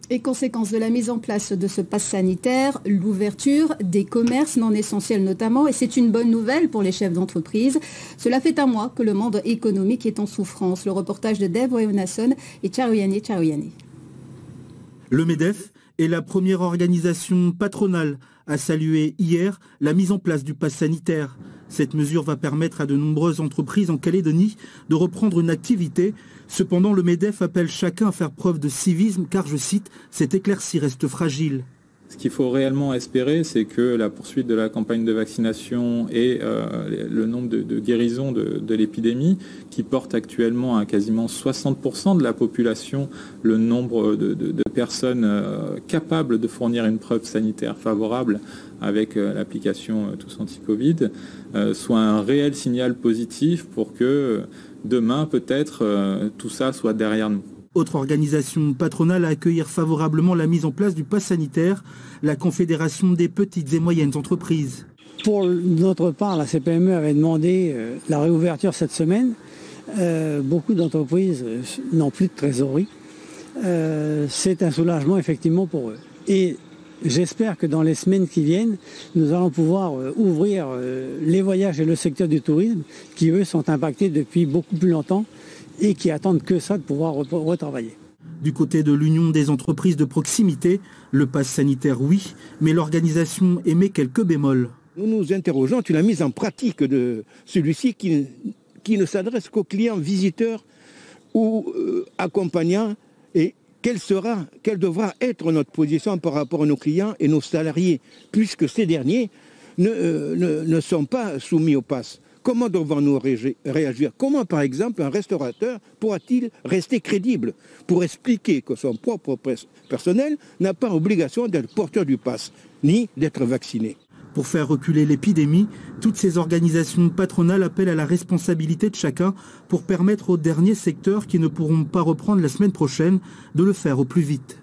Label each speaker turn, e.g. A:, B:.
A: Et conséquence de la mise en place de ce pass sanitaire, l'ouverture des commerces non essentiels notamment, et c'est une bonne nouvelle pour les chefs d'entreprise. Cela fait un mois que le monde économique est en souffrance. Le reportage de Dave Wayonasson et Charouyane.
B: Le MEDEF est la première organisation patronale à saluer hier la mise en place du pass sanitaire. Cette mesure va permettre à de nombreuses entreprises en Calédonie de reprendre une activité. Cependant, le MEDEF appelle chacun à faire preuve de civisme car, je cite, cette éclaircie reste fragile.
C: Ce qu'il faut réellement espérer, c'est que la poursuite de la campagne de vaccination et le nombre de guérisons de l'épidémie, qui porte actuellement à quasiment 60% de la population, le nombre de personnes capables de fournir une preuve sanitaire favorable avec l'application Tous Anti-Covid, soit un réel signal positif pour que demain, peut-être, tout ça soit derrière nous.
B: Autre organisation patronale à accueillir favorablement la mise en place du pass sanitaire, la Confédération des petites et moyennes entreprises.
D: Pour notre part, la CPME avait demandé la réouverture cette semaine. Beaucoup d'entreprises n'ont plus de trésorerie. C'est un soulagement effectivement pour eux. Et j'espère que dans les semaines qui viennent, nous allons pouvoir ouvrir les voyages et le secteur du tourisme qui, eux, sont impactés depuis beaucoup plus longtemps et qui attendent que ça de pouvoir retravailler.
B: Du côté de l'Union des entreprises de proximité, le pass sanitaire oui, mais l'organisation émet quelques bémols.
E: Nous nous interrogeons sur la mise en pratique de celui-ci qui ne s'adresse qu'aux clients visiteurs ou accompagnants, et quelle devra être notre position par rapport à nos clients et nos salariés, puisque ces derniers ne sont pas soumis au pass. Comment devons-nous réagir? Comment, par exemple, un restaurateur pourra-t-il rester crédible pour expliquer que son propre personnel n'a pas obligation d'être porteur du pass, ni d'être vacciné?
B: Pour faire reculer l'épidémie, toutes ces organisations patronales appellent à la responsabilité de chacun pour permettre aux derniers secteurs qui ne pourront pas reprendre la semaine prochaine de le faire au plus vite.